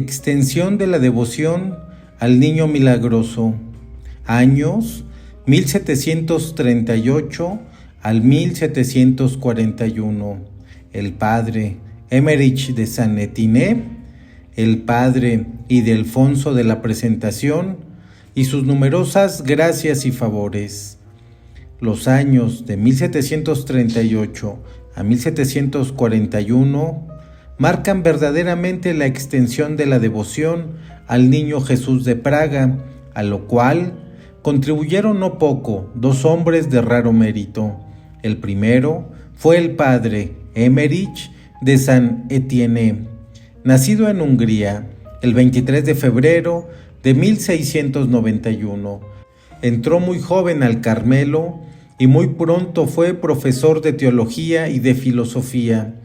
Extensión de la devoción al Niño Milagroso. Años 1738 al 1741. El padre Emmerich de Saint-Étienne, el padre Ildefonso de la Presentación y sus numerosas gracias y favores. Los años de 1738 a 1741 marcan verdaderamente la extensión de la devoción al Niño Jesús de Praga, a lo cual contribuyeron no poco dos hombres de raro mérito. El primero fue el padre Emmerich de Saint-Étienne, nacido en Hungría el 23 de febrero de 1691. Entró muy joven al Carmelo y muy pronto fue profesor de teología y de filosofía.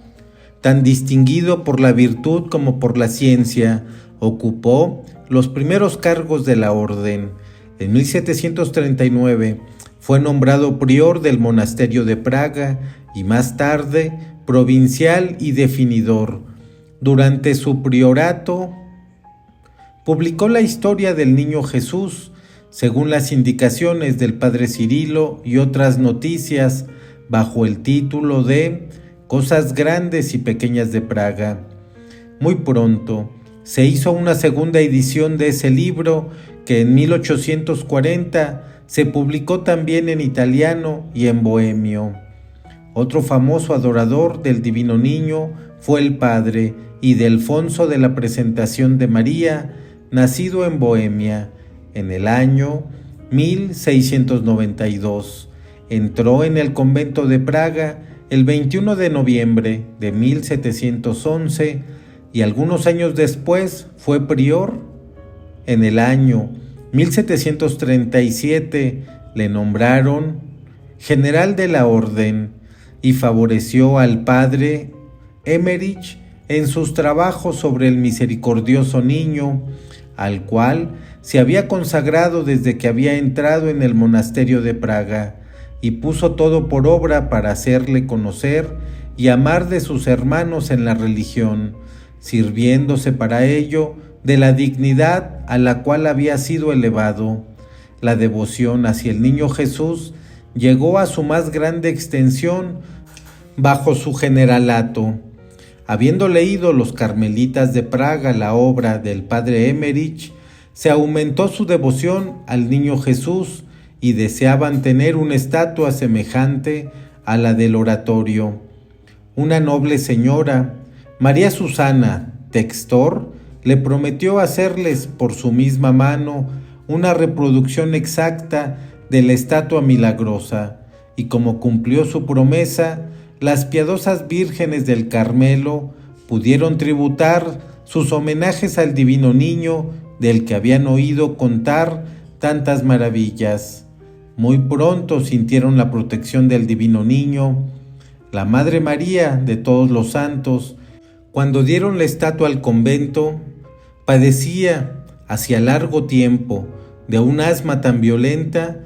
Tan distinguido por la virtud como por la ciencia, ocupó los primeros cargos de la orden. En 1739 fue nombrado prior del monasterio de Praga y más tarde provincial y definidor. Durante su priorato publicó la historia del Niño Jesús, según las indicaciones del padre Cirilo, y otras noticias bajo el título de Cosas grandes y pequeñas de Praga. Muy pronto se hizo una segunda edición de ese libro que en 1840 se publicó también en italiano y en bohemio. Otro famoso adorador del Divino Niño fue el padre Ildefonso de la Presentación de María, nacido en Bohemia en el año 1692. Entró en el convento de Praga el 21 de noviembre de 1711 y algunos años después fue prior. En el año 1737 le nombraron general de la orden y favoreció al padre Emmerich en sus trabajos sobre el misericordioso niño, al cual se había consagrado desde que había entrado en el monasterio de Praga, y puso todo por obra para hacerle conocer y amar de sus hermanos en la religión, sirviéndose para ello de la dignidad a la cual había sido elevado. La devoción hacia el Niño Jesús llegó a su más grande extensión bajo su generalato. Habiendo leído los carmelitas de Praga la obra del padre Emmerich, se aumentó su devoción al Niño Jesús y deseaban tener una estatua semejante a la del oratorio. Una noble señora, María Susana Textor, le prometió hacerles por su misma mano una reproducción exacta de la estatua milagrosa, y como cumplió su promesa, las piadosas vírgenes del Carmelo pudieron tributar sus homenajes al Divino Niño, del que habían oído contar tantas maravillas. Muy pronto sintieron la protección del Divino Niño. La Madre María de todos los santos, cuando dieron la estatua al convento, padecía hacía largo tiempo de un asma tan violenta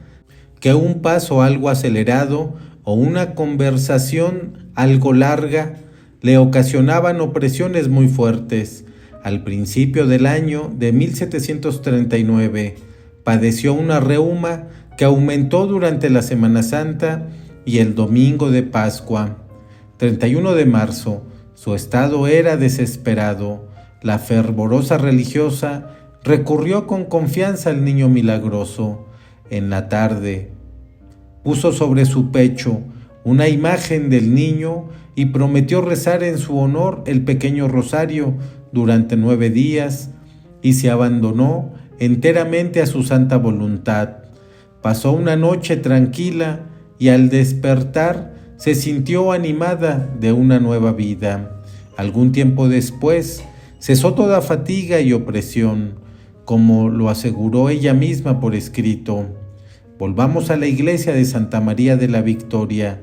que un paso algo acelerado o una conversación algo larga le ocasionaban opresiones muy fuertes. Al principio del año de 1739 padeció una reuma que aumentó durante la Semana Santa y el domingo de Pascua. 31 de marzo, su estado era desesperado. La fervorosa religiosa recurrió con confianza al Niño Milagroso. En la tarde, puso sobre su pecho una imagen del niño y prometió rezar en su honor el pequeño rosario durante 9 días y se abandonó enteramente a su santa voluntad. Pasó una noche tranquila y al despertar se sintió animada de una nueva vida. Algún tiempo después cesó toda fatiga y opresión, como lo aseguró ella misma por escrito. Volvamos a la iglesia de Santa María de la Victoria.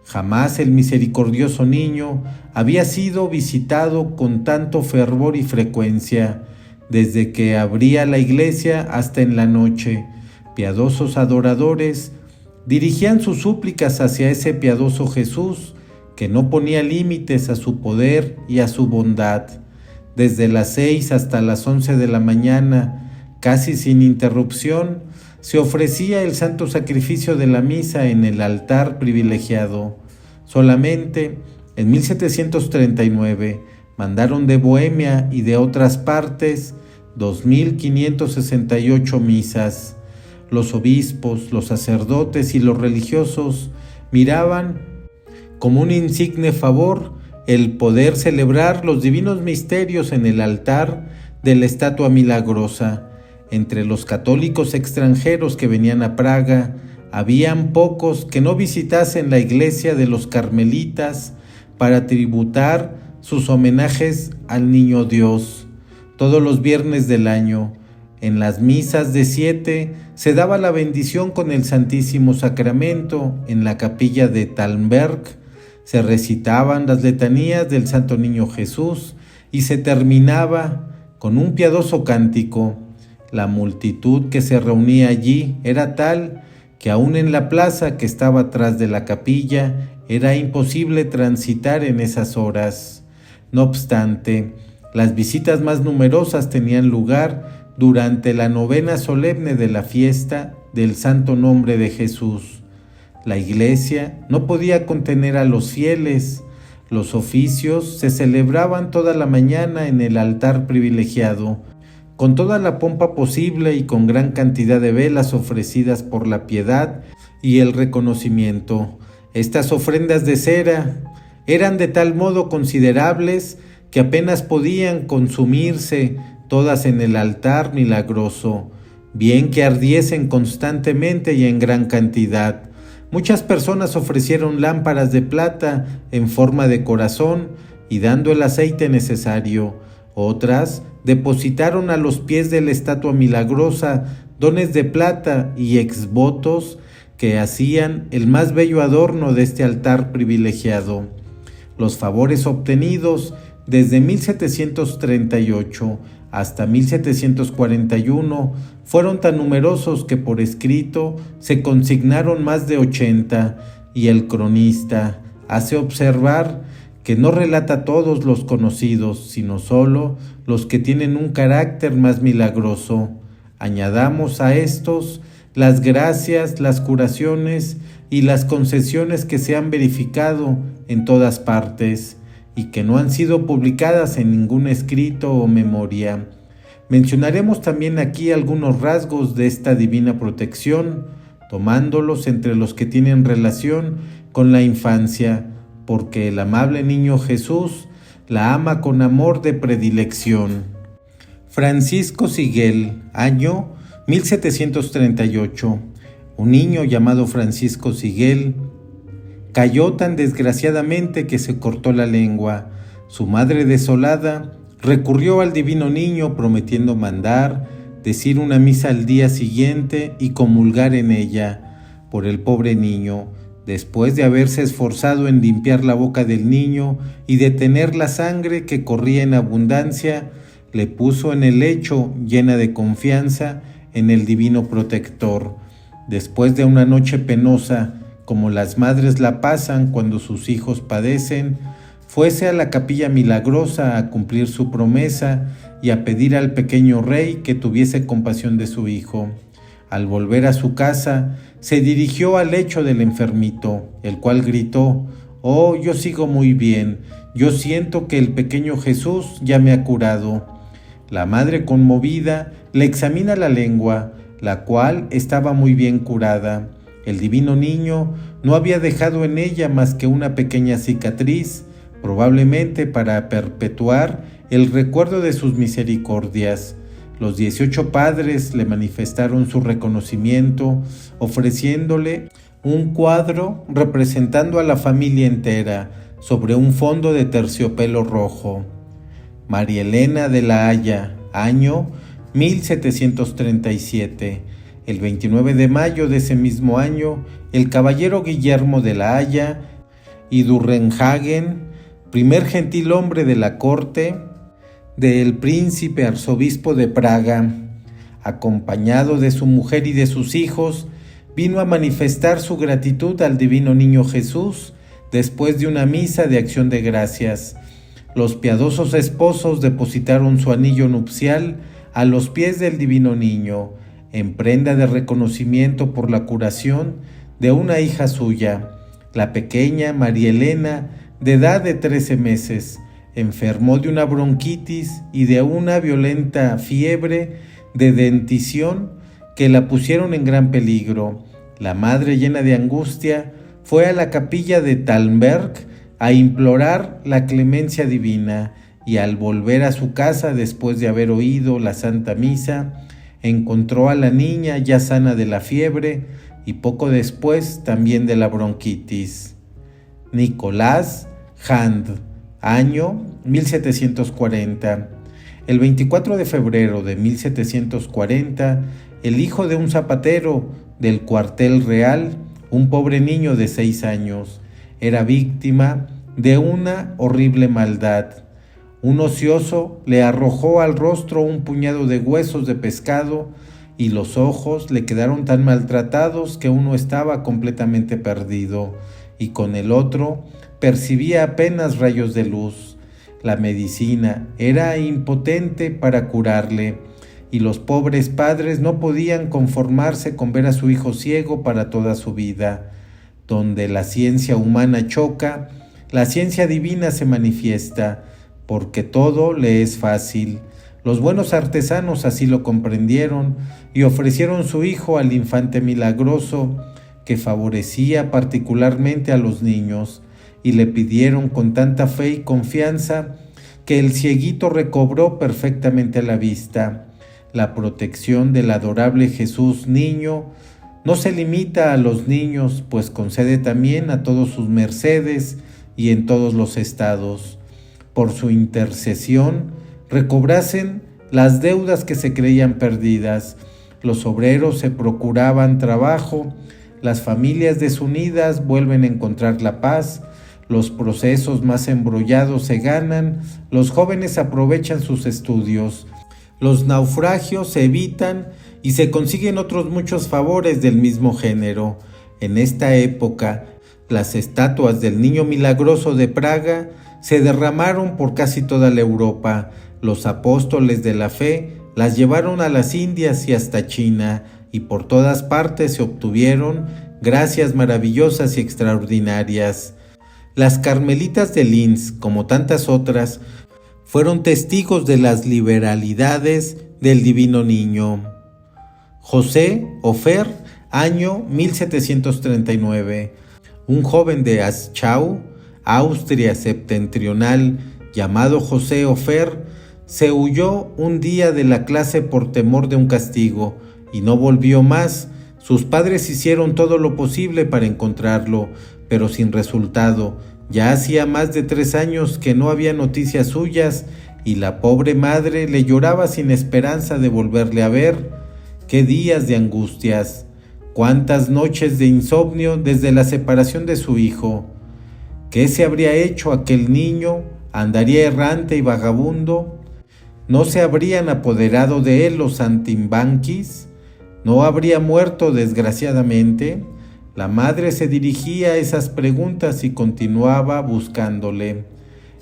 Jamás el misericordioso niño había sido visitado con tanto fervor y frecuencia, desde que abría la iglesia hasta en la noche. Piadosos adoradores dirigían sus súplicas hacia ese piadoso Jesús, que no ponía límites a su poder y a su bondad. Desde las 6 hasta las 11 de la mañana, casi sin interrupción, se ofrecía el santo sacrificio de la misa en el altar privilegiado. Solamente en 1739 mandaron de Bohemia y de otras partes 2.568 misas. Los obispos, los sacerdotes y los religiosos miraban como un insigne favor el poder celebrar los divinos misterios en el altar de la estatua milagrosa. Entre los católicos extranjeros que venían a Praga, habían pocos que no visitasen la iglesia de los carmelitas para tributar sus homenajes al Niño Dios. Todos los viernes del año, en las misas de 7, se daba la bendición con el Santísimo Sacramento en la capilla de Talmberg. Se recitaban las letanías del Santo Niño Jesús y se terminaba con un piadoso cántico. La multitud que se reunía allí era tal que aún en la plaza que estaba atrás de la capilla era imposible transitar en esas horas. No obstante, las visitas más numerosas tenían lugar durante la novena solemne de la fiesta del Santo Nombre de Jesús. La iglesia no podía contener a los fieles. Los oficios se celebraban toda la mañana en el altar privilegiado, con toda la pompa posible y con gran cantidad de velas ofrecidas por la piedad y el reconocimiento. Estas ofrendas de cera eran de tal modo considerables que apenas podían consumirse todas en el altar milagroso, bien que ardiesen constantemente y en gran cantidad. Muchas personas ofrecieron lámparas de plata en forma de corazón y dando el aceite necesario. Otras depositaron a los pies de la estatua milagrosa dones de plata y exvotos que hacían el más bello adorno de este altar privilegiado. Los favores obtenidos desde 1738 hasta 1741 fueron tan numerosos que por escrito se consignaron más de 80, y el cronista hace observar que no relata todos los conocidos, sino solo los que tienen un carácter más milagroso. Añadamos a estos las gracias, las curaciones y las concesiones que se han verificado en todas partes y que no han sido publicadas en ningún escrito o memoria. Mencionaremos también aquí algunos rasgos de esta divina protección, tomándolos entre los que tienen relación con la infancia, porque el amable niño Jesús la ama con amor de predilección. Francisco Sigel, año 1738. Un niño llamado Francisco Sigel cayó tan desgraciadamente que se cortó la lengua. Su madre, desolada, recurrió al divino niño prometiendo mandar, decir una misa al día siguiente y comulgar en ella por el pobre niño. Después de haberse esforzado en limpiar la boca del niño y detener la sangre que corría en abundancia, le puso en el lecho, llena de confianza en el divino protector. Después de una noche penosa, como las madres la pasan cuando sus hijos padecen, fuese a la capilla milagrosa a cumplir su promesa y a pedir al pequeño rey que tuviese compasión de su hijo. Al volver a su casa, se dirigió al lecho del enfermito, el cual gritó: «Oh, yo sigo muy bien, yo siento que el pequeño Jesús ya me ha curado». La madre, conmovida, le examina la lengua, la cual estaba muy bien curada. El divino niño no había dejado en ella más que una pequeña cicatriz, probablemente para perpetuar el recuerdo de sus misericordias. Los 18 padres le manifestaron su reconocimiento, ofreciéndole un cuadro representando a la familia entera sobre un fondo de terciopelo rojo. María Elena de la Haya, año 1737. El 29 de mayo de ese mismo año, el caballero Guillermo de la Haya y Durrenhagen, primer gentilhombre de la corte del príncipe arzobispo de Praga, acompañado de su mujer y de sus hijos, vino a manifestar su gratitud al divino niño Jesús después de una misa de acción de gracias. Los piadosos esposos depositaron su anillo nupcial a los pies del divino niño, en prenda de reconocimiento por la curación de una hija suya. La pequeña María Elena, de edad de 13 meses, enfermó de una bronquitis y de una violenta fiebre de dentición que la pusieron en gran peligro. La madre, llena de angustia, fue a la capilla de Talmberg a implorar la clemencia divina, y al volver a su casa después de haber oído la Santa Misa, encontró a la niña ya sana de la fiebre y poco después también de la bronquitis. Nicolás Hand, año 1740. El 24 de febrero de 1740, el hijo de un zapatero del cuartel real, un pobre niño de 6 años, era víctima de una horrible maldad. Un ocioso le arrojó al rostro un puñado de huesos de pescado y los ojos le quedaron tan maltratados que uno estaba completamente perdido y con el otro percibía apenas rayos de luz. La medicina era impotente para curarle y los pobres padres no podían conformarse con ver a su hijo ciego para toda su vida. Donde la ciencia humana choca, la ciencia divina se manifiesta, porque todo le es fácil. Los buenos artesanos así lo comprendieron y ofrecieron su hijo al infante milagroso, que favorecía particularmente a los niños, y le pidieron con tanta fe y confianza que el cieguito recobró perfectamente la vista. La protección del adorable Jesús niño no se limita a los niños, pues concede también a todos sus mercedes y en todos los estados. Por su intercesión recobrasen las deudas que se creían perdidas, los obreros se procuraban trabajo, las familias desunidas vuelven a encontrar la paz, los procesos más embrollados se ganan, los jóvenes aprovechan sus estudios, los naufragios se evitan y se consiguen otros muchos favores del mismo género. En esta época, las estatuas del Niño Milagroso de Praga se derramaron por casi toda la Europa. Los apóstoles de la fe las llevaron a las Indias y hasta China, y por todas partes se obtuvieron gracias maravillosas y extraordinarias. Las carmelitas de Linz, como tantas otras, fueron testigos de las liberalidades del Divino Niño. José Ofer, año 1739. Un joven de Aschau, Austria septentrional, llamado José Ofer, se huyó un día de la clase por temor de un castigo y no volvió más. Sus padres hicieron todo lo posible para encontrarlo, pero sin resultado. Ya hacía más de 3 años que no había noticias suyas y la pobre madre le lloraba sin esperanza de volverle a ver. ¡Qué días de angustias! ¡Cuántas noches de insomnio desde la separación de su hijo! ¿Qué se habría hecho aquel niño? ¿Andaría errante y vagabundo? ¿No se habrían apoderado de él los saltimbanquis? ¿No habría muerto desgraciadamente? La madre se dirigía a esas preguntas y continuaba buscándole.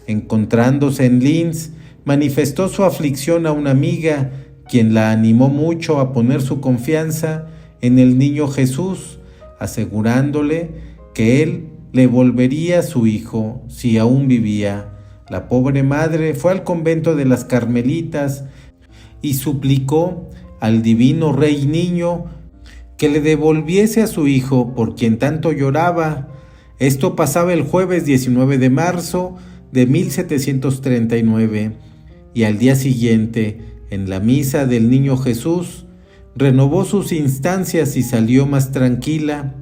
Encontrándose en Linz, manifestó su aflicción a una amiga, quien la animó mucho a poner su confianza en el niño Jesús, asegurándole que él le volvería a su hijo si aún vivía. La pobre madre fue al convento de las Carmelitas y suplicó al divino Rey Niño que le devolviese a su hijo por quien tanto lloraba. Esto pasaba el jueves 19 de marzo de 1739, y al día siguiente, en la misa del Niño Jesús, renovó sus instancias y salió más tranquila.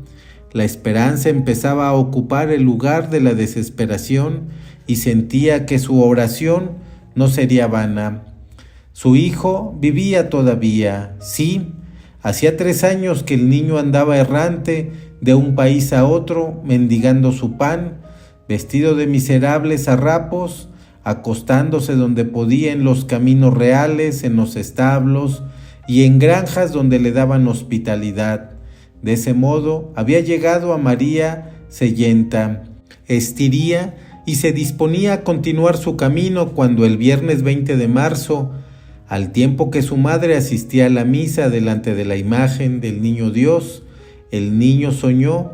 La esperanza empezaba a ocupar el lugar de la desesperación y sentía que su oración no sería vana. Su hijo vivía todavía, sí. Hacía 3 años que el niño andaba errante de un país a otro, mendigando su pan, vestido de miserables harapos, acostándose donde podía en los caminos reales, en los establos y en granjas donde le daban hospitalidad. De ese modo había llegado a María Sellenta, Estiria y se disponía a continuar su camino cuando el viernes 20 de marzo, al tiempo que su madre asistía a la misa delante de la imagen del Niño Dios, el niño soñó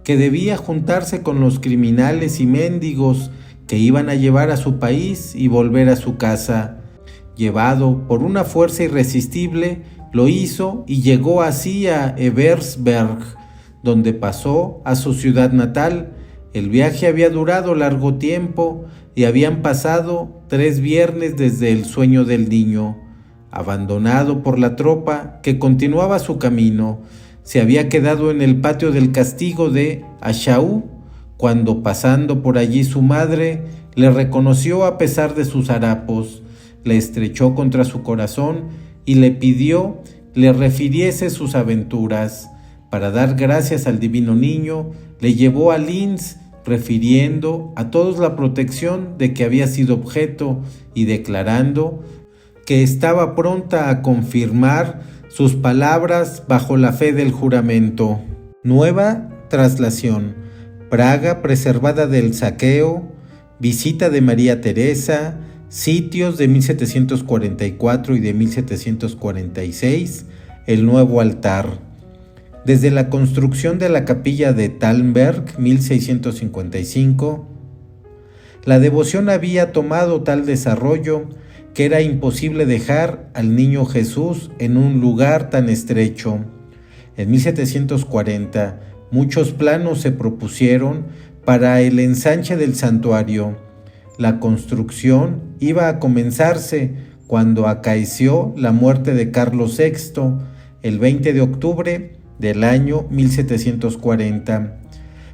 que debía juntarse con los criminales y mendigos que iban a llevar a su país y volver a su casa. Llevado por una fuerza irresistible, lo hizo y llegó así a Eversberg, donde pasó a su ciudad natal. El viaje había durado largo tiempo y habían pasado 3 viernes desde el sueño del niño. Abandonado por la tropa que continuaba su camino, se había quedado en el patio del castigo de Aschau, cuando pasando por allí su madre le reconoció a pesar de sus harapos, le estrechó contra su corazón y le pidió le refiriese sus aventuras. Para dar gracias al divino niño, le llevó a Linz, refiriendo a todos la protección de que había sido objeto y declarando que estaba pronta a confirmar sus palabras bajo la fe del juramento. Nueva traslación. Praga preservada del saqueo, visita de María Teresa, sitios de 1744 y de 1746, el nuevo altar. Desde la construcción de la capilla de Thalberg, 1655, la devoción había tomado tal desarrollo que era imposible dejar al niño Jesús en un lugar tan estrecho. En 1740, muchos planos se propusieron para el ensanche del santuario. La construcción iba a comenzarse cuando acaeció la muerte de Carlos VI, el 20 de octubre del año 1740.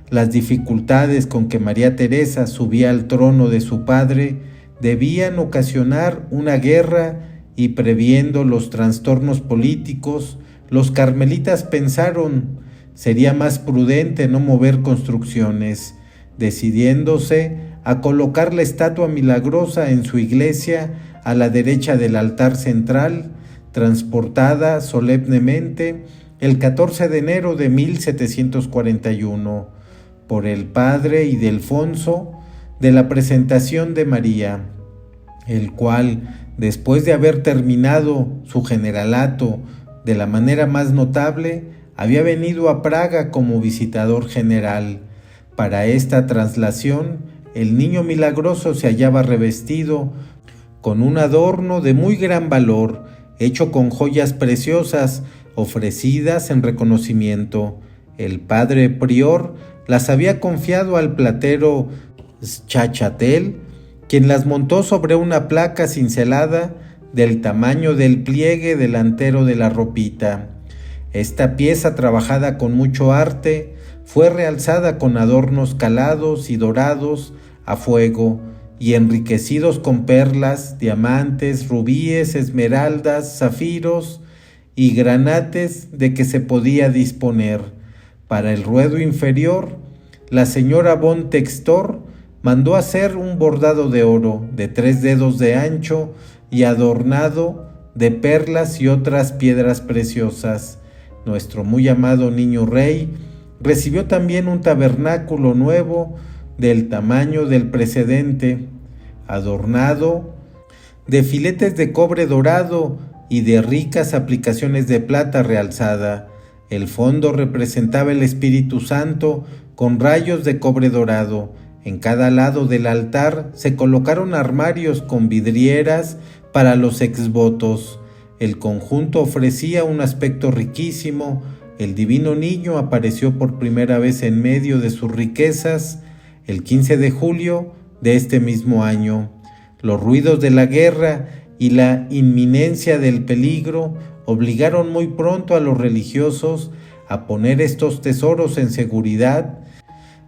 Las dificultades con que María Teresa subía al trono de su padre debían ocasionar una guerra y, previendo los trastornos políticos, los carmelitas pensaron sería más prudente no mover construcciones, decidiéndose a colocar la estatua milagrosa en su iglesia a la derecha del altar central, transportada solemnemente el 14 de enero de 1741 por el padre Ildefonso de la presentación de María, el cual, después de haber terminado su generalato de la manera más notable, había venido a Praga como visitador general. Para esta traslación, el niño milagroso se hallaba revestido con un adorno de muy gran valor, hecho con joyas preciosas, ofrecidas en reconocimiento. El padre prior las había confiado al platero Schachatel, quien las montó sobre una placa cincelada del tamaño del pliegue delantero de la ropita. Esta pieza, trabajada con mucho arte, fue realzada con adornos calados y dorados a fuego y enriquecidos con perlas, diamantes, rubíes, esmeraldas, zafiros y granates de que se podía disponer. Para el ruedo inferior, la señora von Textor mandó hacer un bordado de oro de 3 dedos de ancho y adornado de perlas y otras piedras preciosas. Nuestro muy amado niño rey recibió también un tabernáculo nuevo del tamaño del precedente, adornado de filetes de cobre dorado y de ricas aplicaciones de plata realzada. El fondo representaba el Espíritu Santo con rayos de cobre dorado. En cada lado del altar se colocaron armarios con vidrieras para los exvotos. El conjunto ofrecía un aspecto riquísimo. El divino niño apareció por primera vez en medio de sus riquezas el 15 de julio de este mismo año. Los ruidos de la guerra y la inminencia del peligro obligaron muy pronto a los religiosos a poner estos tesoros en seguridad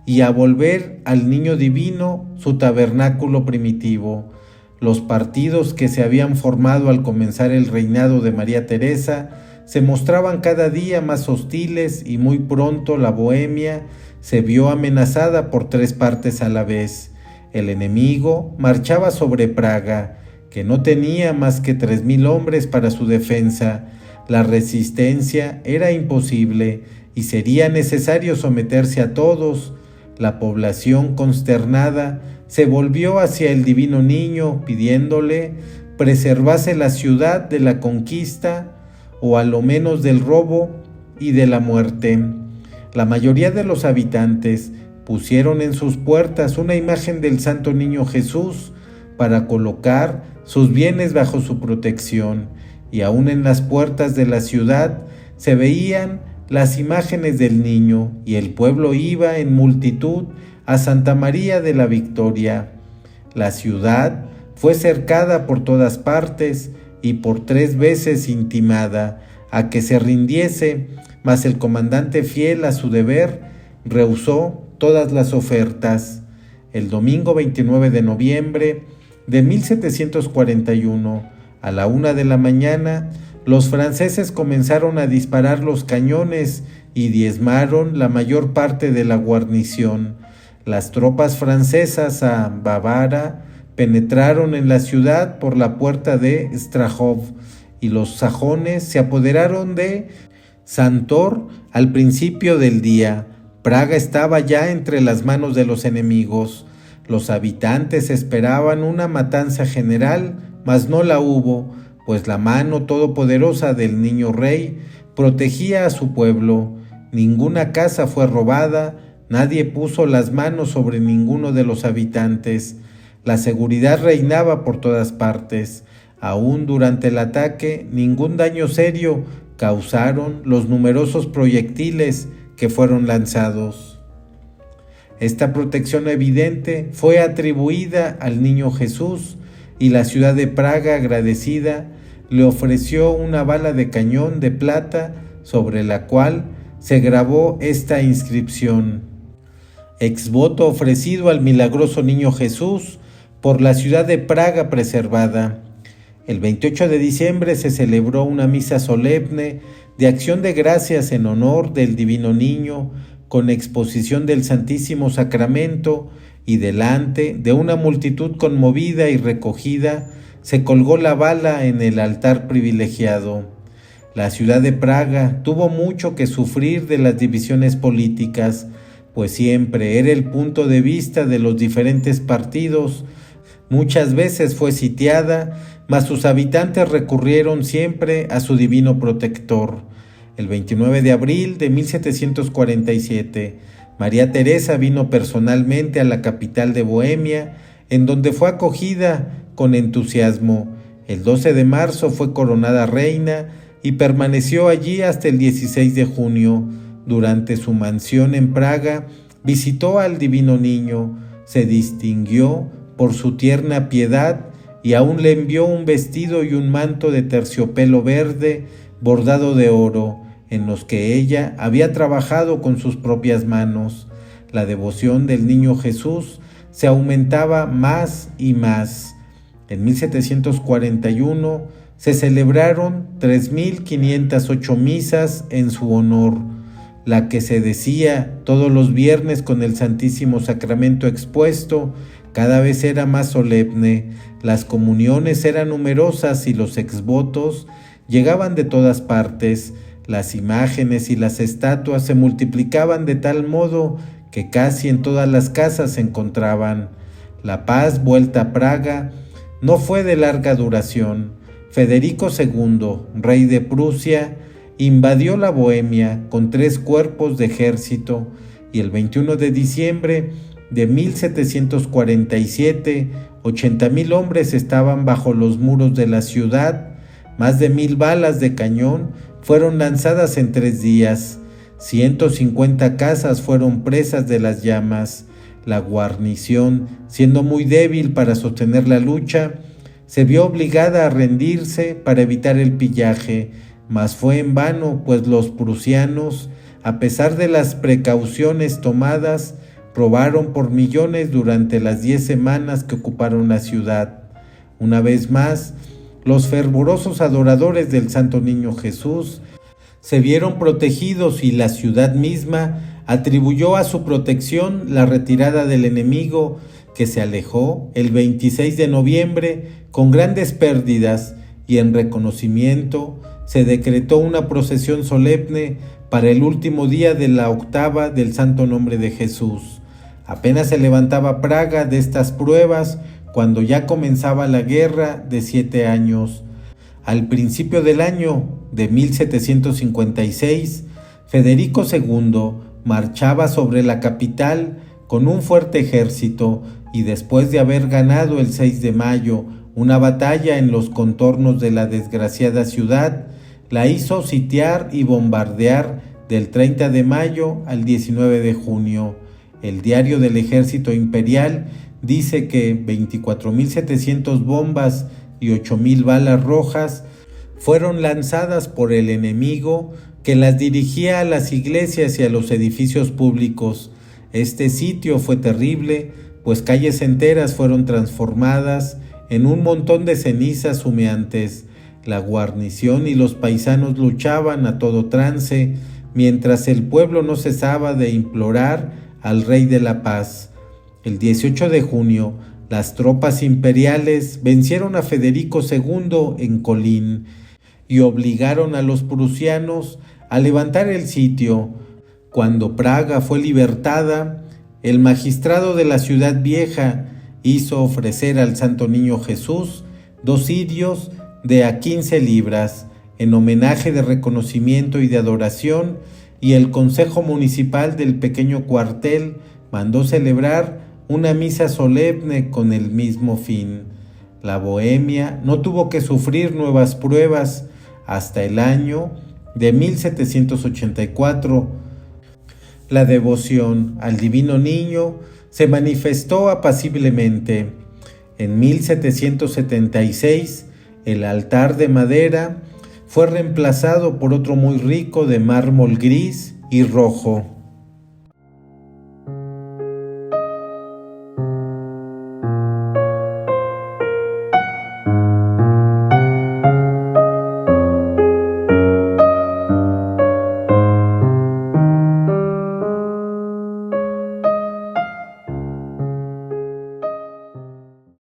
y a volver al niño divino su tabernáculo primitivo. Los partidos que se habían formado al comenzar el reinado de María Teresa se mostraban cada día más hostiles y muy pronto la Bohemia se vio amenazada por 3 partes a la vez. El enemigo marchaba sobre Praga, que no tenía más que 3,000 hombres para su defensa. La resistencia era imposible y sería necesario someterse a todos. La población, consternada, se volvió hacia el divino niño pidiéndole preservase la ciudad de la conquista o a lo menos del robo y de la muerte. La mayoría de los habitantes pusieron en sus puertas una imagen del Santo Niño Jesús para colocar sus bienes bajo su protección, y aún en las puertas de la ciudad se veían las imágenes del niño, y el pueblo iba en multitud a Santa María de la Victoria. La ciudad fue cercada por todas partes y por 3 veces intimada a que se rindiese, mas el comandante, fiel a su deber, rehusó todas las ofertas. El domingo 29 de noviembre de 1741, a la 1 de la mañana, los franceses comenzaron a disparar los cañones y diezmaron la mayor parte de la guarnición. Las tropas francesas a Bávara penetraron en la ciudad por la puerta de Strahov, y los sajones se apoderaron de Santor al principio del día. Praga estaba ya entre las manos de los enemigos. Los habitantes esperaban una matanza general, mas no la hubo, pues la mano todopoderosa del niño rey protegía a su pueblo. Ninguna casa fue robada, nadie puso las manos sobre ninguno de los habitantes. La seguridad reinaba por todas partes. Aún durante el ataque, ningún daño serio causaron los numerosos proyectiles que fueron lanzados. Esta protección evidente fue atribuida al niño Jesús, y la ciudad de Praga, agradecida, le ofreció una bala de cañón de plata sobre la cual se grabó esta inscripción: exvoto ofrecido al milagroso niño Jesús por la ciudad de Praga preservada. El 28 de diciembre se celebró una misa solemne de acción de gracias en honor del divino niño, con exposición del Santísimo Sacramento, y delante de una multitud conmovida y recogida se colgó la bala en el altar privilegiado. La ciudad de Praga tuvo mucho que sufrir de las divisiones políticas, pues siempre era el punto de vista de los diferentes partidos. Muchas veces fue sitiada, mas sus habitantes recurrieron siempre a su divino protector. El 29 de abril de 1747, María Teresa vino personalmente a la capital de Bohemia, en donde fue acogida con entusiasmo. El 12 de marzo fue coronada reina y permaneció allí hasta el 16 de junio. Durante su mansión en Praga, visitó al divino niño, se distinguió por su tierna piedad y aún le envió un vestido y un manto de terciopelo verde bordado de oro, en los que ella había trabajado con sus propias manos. La devoción del niño Jesús se aumentaba más y más. En 1741 se celebraron 3.508 misas en su honor. La que se decía todos los viernes con el Santísimo Sacramento expuesto cada vez era más solemne. Las comuniones eran numerosas y los exvotos llegaban de todas partes. Las imágenes y las estatuas se multiplicaban de tal modo que casi en todas las casas se encontraban. La paz vuelta a Praga no fue de larga duración. Federico II, rey de Prusia, invadió la Bohemia con 3 cuerpos de ejército, y el 21 de diciembre de 1747, 80,000 hombres estaban bajo los muros de la ciudad. Más de 1,000 balas de cañón fueron lanzadas en 3 días. 150 casas fueron presas de las llamas. La guarnición, siendo muy débil para sostener la lucha, se vio obligada a rendirse para evitar el pillaje, mas fue en vano, pues los prusianos, a pesar de las precauciones tomadas, robaron por millones durante las 10 semanas que ocuparon la ciudad. Una vez más, los fervorosos adoradores del Santo Niño Jesús se vieron protegidos, y la ciudad misma atribuyó a su protección la retirada del enemigo, que se alejó el 26 de noviembre con grandes pérdidas, y en reconocimiento se decretó una procesión solemne para el último día de la octava del Santo Nombre de Jesús. Apenas se levantaba Praga de estas pruebas cuando ya comenzaba la guerra de 7 años. Al principio del año de 1756, Federico II marchaba sobre la capital con un fuerte ejército y después de haber ganado el 6 de mayo una batalla en los contornos de la desgraciada ciudad, la hizo sitiar y bombardear del 30 de mayo al 19 de junio. El diario del ejército imperial dice que 24.700 bombas y 8.000 balas rojas fueron lanzadas por el enemigo, que las dirigía a las iglesias y a los edificios públicos. Este sitio fue terrible, pues calles enteras fueron transformadas en un montón de cenizas humeantes. La guarnición y los paisanos luchaban a todo trance, mientras el pueblo no cesaba de implorar al Rey de la Paz. El 18 de junio, las tropas imperiales vencieron a Federico II en Kolín y obligaron a los prusianos a levantar el sitio. Cuando Praga fue libertada, el magistrado de la ciudad vieja hizo ofrecer al Santo Niño Jesús 2 cirios de a 15 libras en homenaje de reconocimiento y de adoración, y el Consejo Municipal del pequeño cuartel mandó celebrar una misa solemne con el mismo fin. La Bohemia no tuvo que sufrir nuevas pruebas hasta el año de 1784. La devoción al Divino Niño se manifestó apaciblemente. En 1776, el altar de madera fue reemplazado por otro muy rico de mármol gris y rojo.